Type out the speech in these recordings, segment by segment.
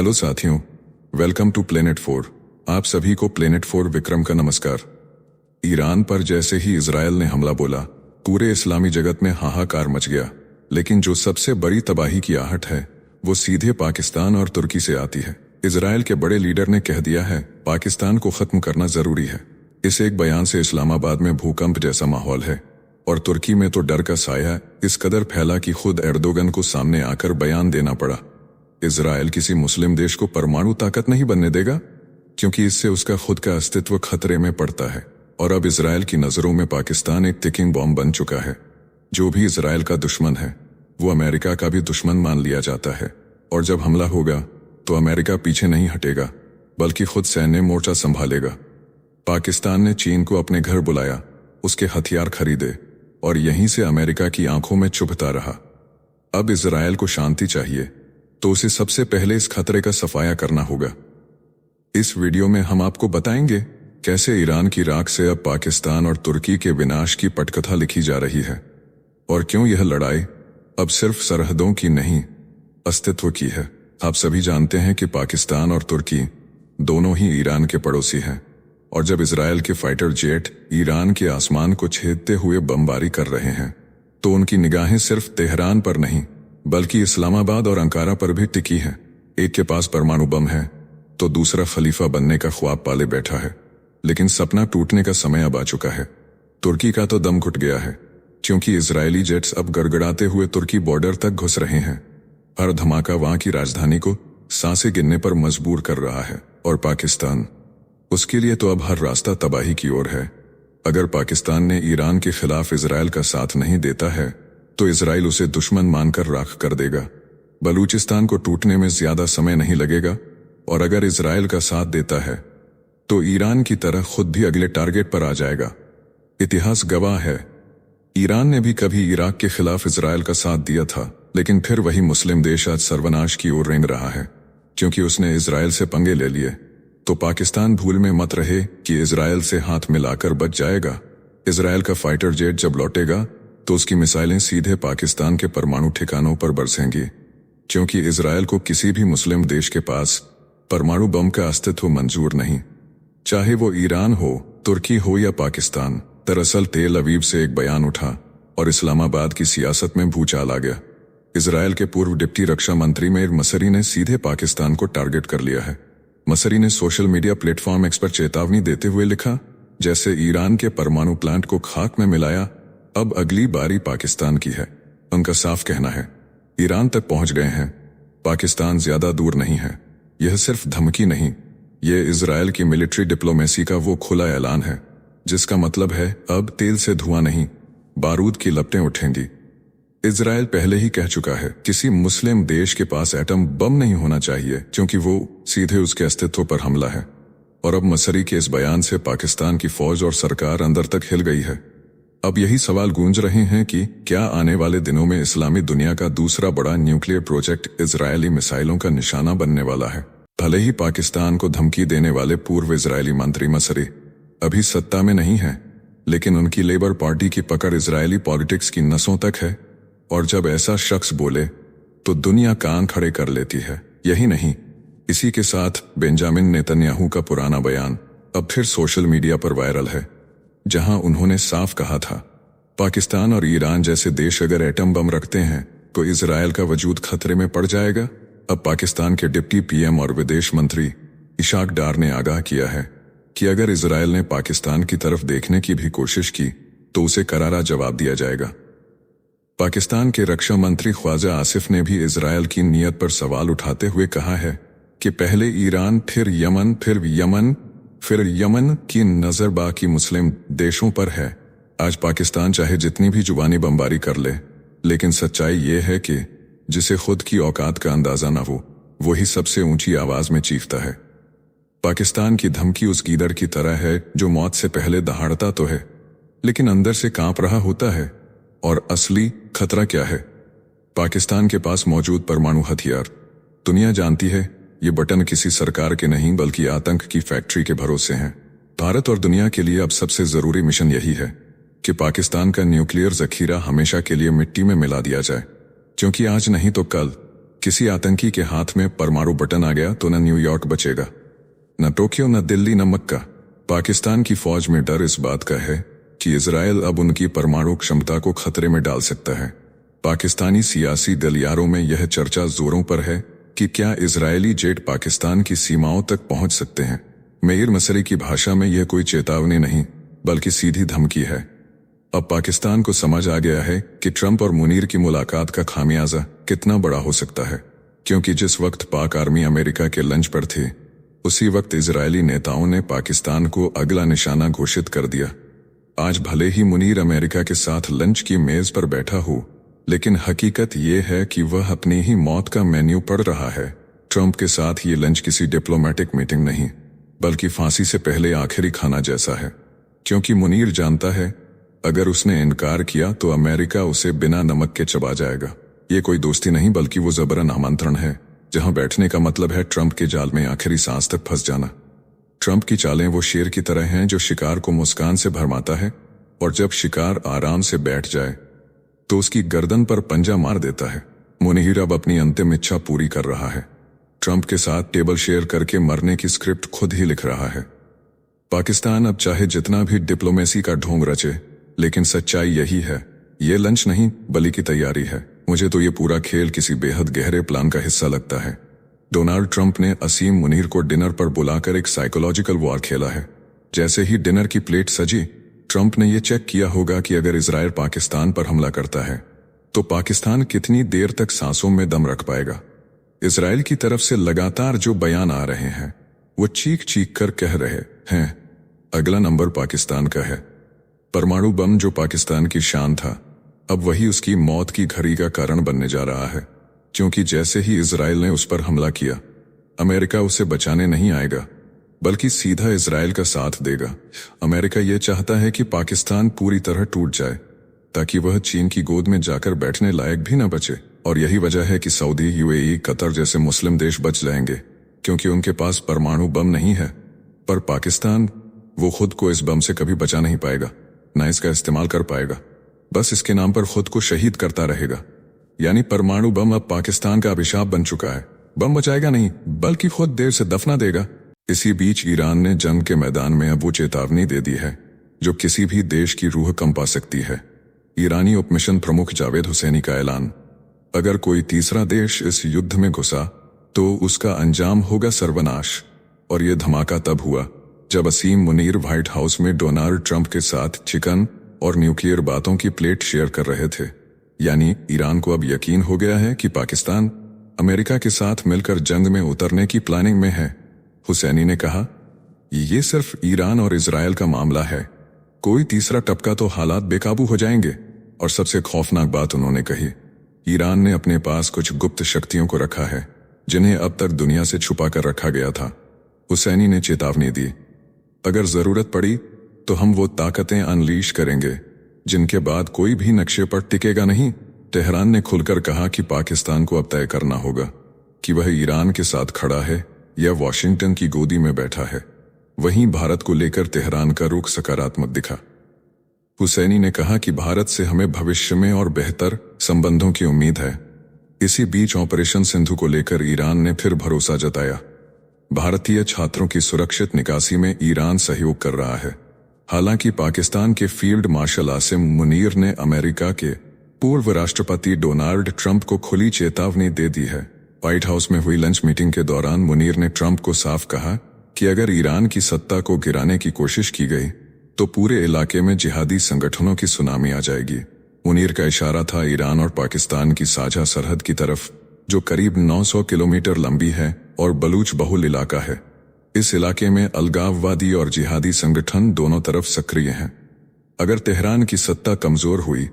Hello साथियों, welcome to planet 4। आप सभी को प्लेनेट 4 विक्रम का नमस्कार। ईरान पर जैसे ही इजराइल ने हमला बोला, पूरे इस्लामी जगत में हाहाकार मच गया। लेकिन जो सबसे बड़ी तबाही की आहट है वो सीधे पाकिस्तान और तुर्की से आती है। इजराइल के बड़े लीडर ने कह दिया है पाकिस्तान को खत्म करना जरूरी है। इस एक बयान से इस्लामाबाद में भूकंप जैसा माहौल है और तुर्की में तो डर का साया इस कदर फैला कि खुद एर्दोगन को सामने आकर बयान देना पड़ा। इजराइल किसी मुस्लिम देश को परमाणु ताकत नहीं बनने देगा, क्योंकि इससे उसका खुद का अस्तित्व खतरे में पड़ता है। और अब इजराइल की नजरों में पाकिस्तान एक टिकिंग बॉम्ब बन चुका है। जो भी इजराइल का दुश्मन है वो अमेरिका का भी दुश्मन मान लिया जाता है। और जब हमला होगा तो अमेरिका पीछे नहीं हटेगा, बल्कि खुद सैन्य मोर्चा संभालेगा। पाकिस्तान ने चीन को अपने घर बुलाया, उसके हथियार खरीदे और यहीं से अमेरिका की आंखों में चुभता रहा। अब इजराइल को शांति चाहिए तो उसे सबसे पहले इस खतरे का सफाया करना होगा। इस वीडियो में हम आपको बताएंगे कैसे ईरान की राख से अब पाकिस्तान और तुर्की के विनाश की पटकथा लिखी जा रही है और क्यों यह लड़ाई अब सिर्फ सरहदों की नहीं, अस्तित्व की है। आप सभी जानते हैं कि पाकिस्तान और तुर्की दोनों ही ईरान के पड़ोसी हैं और जब इजराइल के फाइटर जेट ईरान के आसमान को छेदते हुए बमबारी कर रहे हैं तो उनकी निगाहें सिर्फ तेहरान पर नहीं बल्कि इस्लामाबाद और अंकारा पर भी टिकी हैं। एक के पास परमाणु बम है तो दूसरा खलीफा बनने का ख्वाब पाले बैठा है, लेकिन सपना टूटने का समय अब आ चुका है। तुर्की का तो दम घुट गया है, क्योंकि इजरायली जेट्स अब गड़गड़ाते हुए तुर्की बॉर्डर तक घुस रहे हैं। हर धमाका वहां की राजधानी को सांसें गिनने पर मजबूर कर रहा है। और पाकिस्तान, उसके लिए तो अब हर रास्ता तबाही की ओर है। अगर पाकिस्तान ने ईरान के खिलाफ इजराइल का साथ नहीं देता है तो इजराइल उसे दुश्मन मानकर राख कर देगा। बलूचिस्तान को टूटने में ज्यादा समय नहीं लगेगा और अगर इजराइल का साथ देता है तो ईरान की तरह खुद भी अगले टारगेट पर आ जाएगा। इतिहास गवाह है, ईरान ने भी कभी इराक के खिलाफ इजराइल का साथ दिया था, लेकिन फिर वही मुस्लिम देश आज सर्वनाश की ओर रेंग रहा है, क्योंकि उसने इजराइल से पंगे ले लिए। तो पाकिस्तान भूल में मत रहे कि इजराइल से हाथ मिलाकर बच जाएगा। इजराइल का फाइटर जेट जब लौटेगा तो उसकी मिसाइलें सीधे पाकिस्तान के परमाणु ठिकानों पर बरसेंगी, क्योंकि इजराइल को किसी भी मुस्लिम देश के पास परमाणु बम का अस्तित्व मंजूर नहीं, चाहे वो ईरान हो, तुर्की हो या पाकिस्तान। दरअसल तेल अवीव से एक बयान उठा और इस्लामाबाद की सियासत में भूचाल आ गया। इजराइल के पूर्व डिप्टी रक्षा मंत्री मेर मसरी ने सीधे पाकिस्तान को टारगेट कर लिया है। मसरी ने सोशल मीडिया प्लेटफॉर्म एक्स पर चेतावनी देते हुए लिखा, जैसे ईरान के परमाणु प्लांट को खाक में मिलाया, अब अगली बारी पाकिस्तान की है। उनका साफ कहना है ईरान तक पहुंच गए हैं, पाकिस्तान ज्यादा दूर नहीं है। यह सिर्फ धमकी नहीं, यह इजराइल की मिलिट्री डिप्लोमेसी का वो खुला ऐलान है जिसका मतलब है अब तेल से धुआं नहीं, बारूद की लपटें उठेंगी। इजराइल पहले ही कह चुका है किसी मुस्लिम देश के पास एटम बम नहीं होना चाहिए, क्योंकि वो सीधे उसके अस्तित्व पर हमला है। और अब मसरी के इस बयान से पाकिस्तान की फौज और सरकार अंदर तक हिल गई है। अब यही सवाल गूंज रहे हैं कि क्या आने वाले दिनों में इस्लामी दुनिया का दूसरा बड़ा न्यूक्लियर प्रोजेक्ट इजरायली मिसाइलों का निशाना बनने वाला है। भले ही पाकिस्तान को धमकी देने वाले पूर्व इजरायली मंत्री मसरी अभी सत्ता में नहीं है, लेकिन उनकी लेबर पार्टी की पकड़ इजरायली पॉलिटिक्स की नसों तक है और जब ऐसा शख्स बोले तो दुनिया कान खड़े कर लेती है। यही नहीं, इसी के साथ बेंजामिन नेतन्याहू का पुराना बयान अब फिर सोशल मीडिया पर वायरल है, जहां उन्होंने साफ कहा था पाकिस्तान और ईरान जैसे देश अगर एटम बम रखते हैं तो इजराइल का वजूद खतरे में पड़ जाएगा। अब पाकिस्तान के डिप्टी पीएम और विदेश मंत्री इशाक डार ने आगाह किया है कि अगर इजराइल ने पाकिस्तान की तरफ देखने की भी कोशिश की तो उसे करारा जवाब दिया जाएगा। पाकिस्तान के रक्षा मंत्री ख्वाजा आसिफ ने भी इजराइल की नीयत पर सवाल उठाते हुए कहा है कि पहले ईरान, फिर यमन की नजर बाकी मुस्लिम देशों पर है। आज पाकिस्तान चाहे जितनी भी जुबानी बमबारी कर ले, लेकिन सच्चाई ये है कि जिसे खुद की औकात का अंदाजा ना हो वही सबसे ऊंची आवाज में चीखता है। पाकिस्तान की धमकी उस गीदड़ की तरह है जो मौत से पहले दहाड़ता तो है, लेकिन अंदर से कांप रहा होता है। और असली खतरा क्या है? पाकिस्तान के पास मौजूद परमाणु हथियार। दुनिया जानती है ये बटन किसी सरकार के नहीं बल्कि आतंक की फैक्ट्री के भरोसे हैं। भारत और दुनिया के लिए अब सबसे जरूरी मिशन यही है कि पाकिस्तान का न्यूक्लियर जखीरा हमेशा के लिए मिट्टी में मिला दिया जाए, क्योंकि आज नहीं तो कल किसी आतंकी के हाथ में परमाणु बटन आ गया तो न न्यूयॉर्क बचेगा, न टोक्यो, न दिल्ली, न मक्का। पाकिस्तान की फौज में डर इस बात का है कि इजराइल अब उनकी परमाणु क्षमता को खतरे में डाल सकता है। पाकिस्तानी सियासी गलियारों में यह चर्चा जोरों पर है कि क्या इजरायली जेट पाकिस्तान की सीमाओं तक पहुंच सकते हैं। मेयर मसरी की भाषा में यह कोई चेतावनी नहीं बल्कि सीधी धमकी है। अब पाकिस्तान को समझ आ गया है कि ट्रंप और मुनीर की मुलाकात का खामियाजा कितना बड़ा हो सकता है, क्योंकि जिस वक्त पाक आर्मी अमेरिका के लंच पर थी उसी वक्त इजरायली नेताओं ने पाकिस्तान को अगला निशाना घोषित कर दिया। आज भले ही मुनीर अमेरिका के साथ लंच की मेज पर बैठा हो, लेकिन हकीकत यह है कि वह अपनी ही मौत का मेन्यू पढ़ रहा है। ट्रंप के साथ ये लंच किसी डिप्लोमेटिक मीटिंग नहीं बल्कि फांसी से पहले आखिरी खाना जैसा है, क्योंकि मुनीर जानता है अगर उसने इनकार किया तो अमेरिका उसे बिना नमक के चबा जाएगा। ये कोई दोस्ती नहीं बल्कि वो जबरन आमंत्रण है, जहां बैठने का मतलब है ट्रंप के जाल में आखिरी सांस तक फंस जाना। ट्रंप की चालें वो शेर की तरह हैं जो शिकार को मुस्कान से भरमाता है और जब शिकार आराम से बैठ जाए तो उसकी गर्दन पर पंजा मार देता है। मुनीर अब अपनी अंतिम इच्छा पूरी कर रहा है। ट्रंप के साथ टेबल शेयर करके मरने की स्क्रिप्ट खुद ही लिख रहा है। पाकिस्तान अब चाहे जितना भी डिप्लोमेसी का ढोंग रचे, लेकिन सच्चाई यही है, ये लंच नहीं बलि की तैयारी है। मुझे तो ये पूरा खेल किसी बेहद गहरे प्लान का हिस्सा लगता है। डोनाल्ड ट्रंप ने असीम मुनीर को डिनर पर बुलाकर एक साइकोलॉजिकल वॉर खेला है। जैसे ही डिनर की प्लेट सजी, ट्रंप ने यह चेक किया होगा कि अगर इजराइल पाकिस्तान पर हमला करता है तो पाकिस्तान कितनी देर तक सांसों में दम रख पाएगा। इजराइल की तरफ से लगातार जो बयान आ रहे हैं वो चीख चीख कर कह रहे हैं अगला नंबर पाकिस्तान का है। परमाणु बम जो पाकिस्तान की शान था, अब वही उसकी मौत की घड़ी का कारण बनने जा रहा है, क्योंकि जैसे ही इजराइल ने उस पर हमला किया, अमेरिका उसे बचाने नहीं आएगा बल्कि सीधा इजराइल का साथ देगा। अमेरिका यह चाहता है कि पाकिस्तान पूरी तरह टूट जाए ताकि वह चीन की गोद में जाकर बैठने लायक भी न बचे। और यही वजह है कि सऊदी, यूएई, कतर जैसे मुस्लिम देश बच जाएंगे, क्योंकि उनके पास परमाणु बम नहीं है। पर पाकिस्तान, वो खुद को इस बम से कभी बचा नहीं पाएगा, न इसका इस्तेमाल कर पाएगा। बस इसके नाम पर खुद को शहीद करता रहेगा। यानी परमाणु बम अब पाकिस्तान का अभिशाप बन चुका है। बम बचाएगा नहीं बल्कि खुद देर से दफना देगा। इसी बीच ईरान ने जंग के मैदान में अब वो चेतावनी दे दी है जो किसी भी देश की रूह कंपा सकती है। ईरानी उपमिशन प्रमुख जावेद हुसैनी का ऐलान, अगर कोई तीसरा देश इस युद्ध में घुसा तो उसका अंजाम होगा सर्वनाश। और यह धमाका तब हुआ जब असीम मुनीर व्हाइट हाउस में डोनाल्ड ट्रंप के साथ चिकन और न्यूक्लियर बातों की प्लेट शेयर कर रहे थे। यानी ईरान को अब यकीन हो गया है कि पाकिस्तान अमेरिका के साथ मिलकर जंग में उतरने की प्लानिंग में है। हुसैनी ने कहा, ये सिर्फ ईरान और इजराइल का मामला है, कोई तीसरा टपका तो हालात बेकाबू हो जाएंगे। और सबसे खौफनाक बात उन्होंने कही, ईरान ने अपने पास कुछ गुप्त शक्तियों को रखा है जिन्हें अब तक दुनिया से छुपा कर रखा गया था। हुसैनी ने चेतावनी दी, अगर जरूरत पड़ी तो हम वो ताकतें अनलीश करेंगे जिनके बाद कोई भी नक्शे पर टिकेगा नहीं। तेहरान ने खुलकर कहा कि पाकिस्तान को अब तय करना होगा कि वह ईरान के साथ खड़ा है या वॉशिंगटन की गोदी में बैठा है। वहीं भारत को लेकर तेहरान का रुख सकारात्मक दिखा। हुसैनी ने कहा कि भारत से हमें भविष्य में और बेहतर संबंधों की उम्मीद है। इसी बीच ऑपरेशन सिंधु को लेकर ईरान ने फिर भरोसा जताया। भारतीय छात्रों की सुरक्षित निकासी में ईरान सहयोग कर रहा है। हालांकि पाकिस्तान के फील्ड मार्शल आसिम मुनीर ने अमेरिका के पूर्व राष्ट्रपति डोनाल्ड ट्रंप को खुली चेतावनी दे दी है। व्हाइट हाउस में हुई लंच मीटिंग के दौरान मुनीर ने ट्रंप को साफ कहा कि अगर ईरान की सत्ता को गिराने की कोशिश की गई तो पूरे इलाके में जिहादी संगठनों की सुनामी आ जाएगी। मुनीर का इशारा था ईरान और पाकिस्तान की साझा सरहद की तरफ, जो करीब 900 किलोमीटर लंबी है और बलूच बहुल इलाका है। इस इलाके में अलगाववादी और जिहादी संगठन दोनों तरफ सक्रिय हैं। अगर तेहरान की सत्ता कमजोर हुई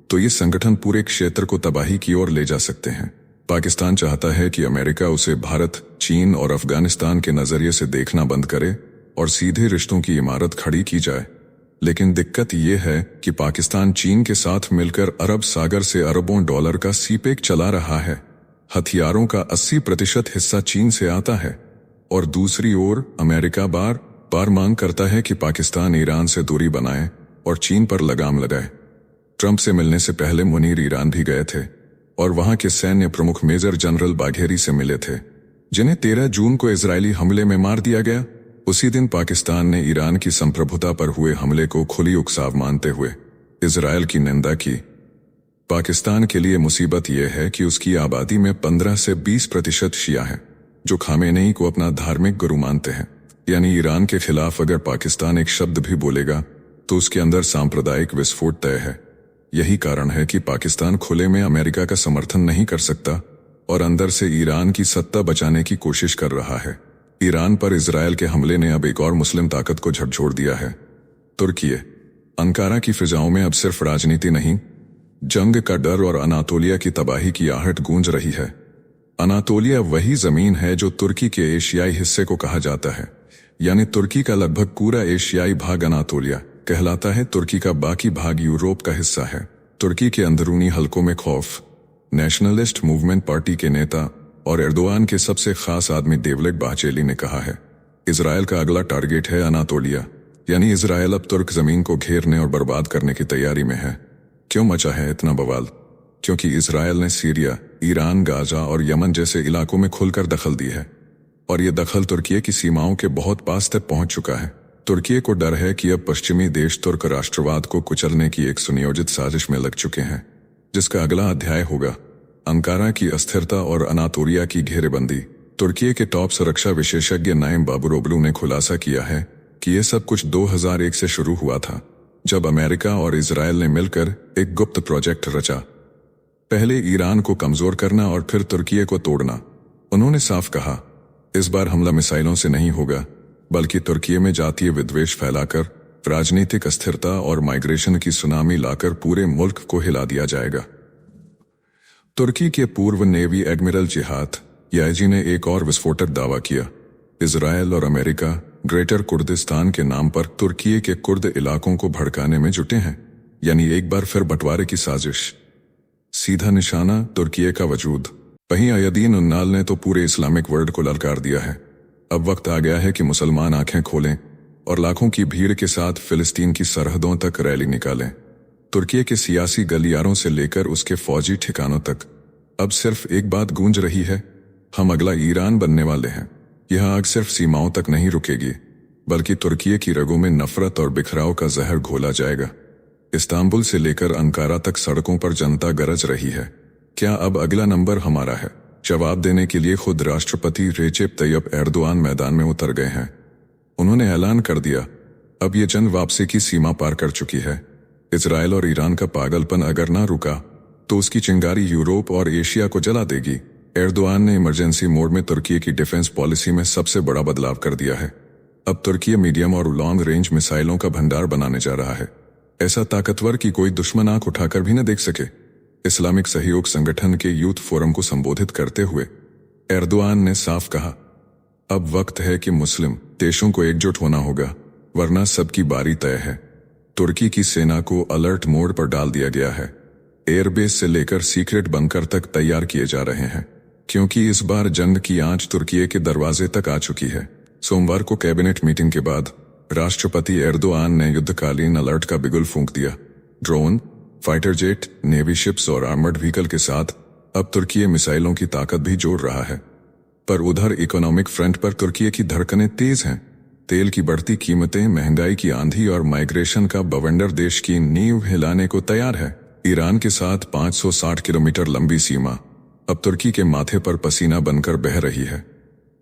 तो ये संगठन पूरे क्षेत्र को तबाही की ओर ले जा सकते हैं। पाकिस्तान चाहता है कि अमेरिका उसे भारत, चीन और अफगानिस्तान के नजरिए से देखना बंद करे और सीधे रिश्तों की इमारत खड़ी की जाए। लेकिन दिक्कत यह है कि पाकिस्तान चीन के साथ मिलकर अरब सागर से अरबों डॉलर का सीपेक चला रहा है। हथियारों का 80% हिस्सा चीन से आता है और दूसरी ओर अमेरिका बार बार मांग करता है कि पाकिस्तान ईरान से दूरी बनाए और चीन पर लगाम लगाए। ट्रंप से मिलने से पहले मुनीर ईरान भी गए थे। और वहां के सैन्य प्रमुख मेजर जनरल बाघेरी से मिले थे, जिन्हें 13 जून को इजरायली हमले में मार दिया गया। उसी दिन पाकिस्तान ने ईरान की संप्रभुता पर हुए हमले को खुली उकसाव मानते हुए इजरायल की निंदा की। पाकिस्तान के लिए मुसीबत यह है कि उसकी आबादी में 15 से 20% शिया हैं, जो खामेनेई को अपना धार्मिक गुरु मानते हैं। यानी ईरान के खिलाफ अगर पाकिस्तान एक शब्द भी बोलेगा तो उसके अंदर सांप्रदायिक विस्फोट तय है। यही कारण है कि पाकिस्तान खुले में अमेरिका का समर्थन नहीं कर सकता और अंदर से ईरान की सत्ता बचाने की कोशिश कर रहा है। ईरान पर इजरायल के हमले ने अब एक और मुस्लिम ताकत को झकझोर दिया है, तुर्की। अंकारा की फिजाओं में अब सिर्फ राजनीति नहीं, जंग का डर और अनातोलिया की तबाही की आहट गूंज रही है। अनातोलिया वही जमीन है जो तुर्की के एशियाई हिस्से को कहा जाता है, यानी तुर्की का लगभग पूरा एशियाई भाग अनातोलिया कहलाता है। तुर्की का बाकी भाग यूरोप का हिस्सा है। तुर्की के अंदरूनी हलकों में खौफ, नेशनलिस्ट मूवमेंट पार्टी के नेता और एर्दोआन के सबसे खास आदमी देवलेट बाहचेली ने कहा है, इजरायल का अगला टारगेट है अनातोलिया। यानी इजरायल अब तुर्क जमीन को घेरने और बर्बाद करने की तैयारी में है। क्यों मचा है इतना बवाल? क्योंकि इजरायल ने सीरिया, ईरान, गाजा और यमन जैसे इलाकों में खुलकर दखल दी है और ये दखल तुर्की की सीमाओं के बहुत पास तक पहुंच चुका है। तुर्की को डर है कि अब पश्चिमी देश तुर्क राष्ट्रवाद को कुचलने की एक सुनियोजित साजिश में लग चुके हैं, जिसका अगला अध्याय होगा अंकारा की अस्थिरता और अनातोलिया की घेरेबंदी। तुर्की के टॉप सुरक्षा विशेषज्ञ नाइम बाबुरोग्लू ने खुलासा किया है कि यह सब कुछ 2001 से शुरू हुआ था, जब अमेरिका और इजरायल ने मिलकर एक गुप्त प्रोजेक्ट रचा। पहले ईरान को कमजोर करना और फिर तुर्की को तोड़ना। उन्होंने साफ कहा, इस बार हमला मिसाइलों से नहीं होगा, बल्कि तुर्की में जातीय विद्वेष फैलाकर, राजनीतिक अस्थिरता और माइग्रेशन की सुनामी लाकर पूरे मुल्क को हिला दिया जाएगा। तुर्की के पूर्व नेवी एडमिरल जिहाद याजी ने एक और विस्फोटक दावा किया, इजरायल और अमेरिका ग्रेटर कुर्दिस्तान के नाम पर तुर्की के कुर्द इलाकों को भड़काने में जुटे हैं। यानी एक बार फिर बंटवारे की साजिश। सीधा निशाना तुर्की का वजूद। वहीं अयदीन उन्नाल ने तो पूरे इस्लामिक वर्ल्ड को ललकार दिया है, अब वक्त आ गया है कि मुसलमान आंखें खोलें और लाखों की भीड़ के साथ फिलिस्तीन की सरहदों तक रैली निकालें। तुर्की के सियासी गलियारों से लेकर उसके फौजी ठिकानों तक अब सिर्फ एक बात गूंज रही है, हम अगला ईरान बनने वाले हैं। यह आग सिर्फ सीमाओं तक नहीं रुकेगी, बल्कि तुर्की की रगों में नफरत और बिखराव का जहर घोला जाएगा। इस्तांबुल से लेकर अंकारा तक सड़कों पर जनता गरज रही है, क्या अब अगला नंबर हमारा है? जवाब देने के लिए खुद राष्ट्रपति रेचेप तैयब एर्दोआन मैदान में उतर गए हैं। उन्होंने ऐलान कर दिया, अब ये जंग वापसी की सीमा पार कर चुकी है। इजरायल और ईरान का पागलपन अगर ना रुका तो उसकी चिंगारी यूरोप और एशिया को जला देगी। एर्दोआन ने इमरजेंसी मोड में तुर्की की डिफेंस पॉलिसी में सबसे बड़ा बदलाव कर दिया है। अब तुर्की मीडियम और लॉन्ग रेंज मिसाइलों का भंडार बनाने जा रहा है, ऐसा ताकतवर कि कोई दुश्मन आंख उठाकर भी न देख सके। इस्लामिक सहयोग संगठन के यूथ फोरम को संबोधित करते हुए एर्दोआन ने साफ कहा, अब वक्त है कि मुस्लिम देशों को एकजुट होना होगा, वरना सबकी बारी तय है। तुर्की की सेना को अलर्ट मोड पर डाल दिया गया है। एयरबेस से लेकर सीक्रेट बंकर तक तैयार किए जा रहे हैं, क्योंकि इस बार जंग की आंच तुर्की के दरवाजे तक आ चुकी है। सोमवार को कैबिनेट मीटिंग के बाद राष्ट्रपति एर्दोआन ने युद्धकालीन अलर्ट का बिगुल फूंक दिया। Drone, fighter jet, navy ships और आर्मर्ड व्हीकल के साथ अब तुर्की मिसाइलों की ताकत भी जोड़ रहा है। पर उधर इकोनॉमिक फ्रंट पर तुर्की की धड़कनें तेज हैं। तेल की बढ़ती कीमतें, महंगाई की आंधी और माइग्रेशन का बवंडर देश की नींव हिलाने को तैयार है। ईरान के साथ 560 किलोमीटर लंबी सीमा अब तुर्की के माथे पर पसीना बनकर बह रही है।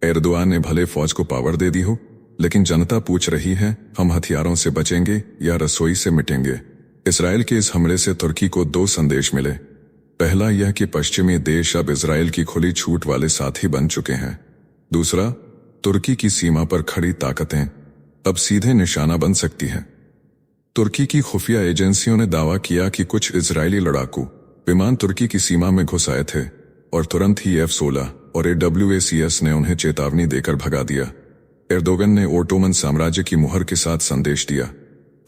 एर्दोआन ने भले फौज को पावर दे दी हो, लेकिन जनता पूछ रही है, हम हथियारों से बचेंगे या रसोई से मिटेंगे? इसराइल के इस हमले से तुर्की को 2 संदेश मिले। पहला यह कि पश्चिमी देश अब इसराइल की खुली छूट वाले साथी बन चुके हैं। दूसरा, तुर्की की सीमा पर खड़ी ताकतें अब सीधे निशाना बन सकती हैं। तुर्की की खुफिया एजेंसियों ने दावा किया कि कुछ इजरायली लड़ाकू विमान तुर्की की सीमा में घुस आए थे और तुरंत ही F-16 और AWACS ने उन्हें चेतावनी देकर भगा दिया। एर्दोगन ने ओटोमन साम्राज्य की मुहर के साथ संदेश दिया,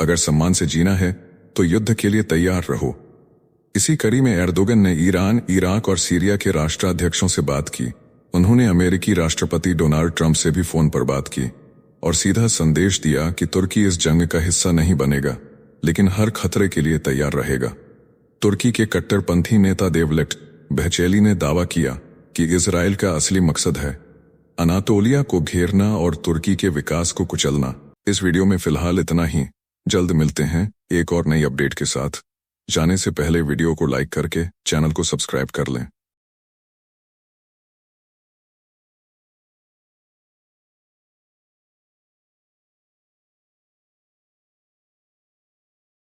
अगर सम्मान से जीना है तो युद्ध के लिए तैयार रहो। इसी कड़ी में एर्दोगन ने ईरान, इराक और सीरिया के राष्ट्राध्यक्षों से बात की। उन्होंने अमेरिकी राष्ट्रपति डोनाल्ड ट्रंप से भी फोन पर बात की और सीधा संदेश दिया कि तुर्की इस जंग का हिस्सा नहीं बनेगा, लेकिन हर खतरे के लिए तैयार रहेगा। तुर्की के कट्टरपंथी नेता देवलेट बहचेली ने दावा किया कि इजराइल का असली मकसद है अनातोलिया को घेरना और तुर्की के विकास को कुचलना। इस वीडियो में फिलहाल इतना ही। जल्द मिलते हैं एक और नई अपडेट के साथ। जाने से पहले वीडियो को लाइक करके चैनल को सब्सक्राइब कर लें।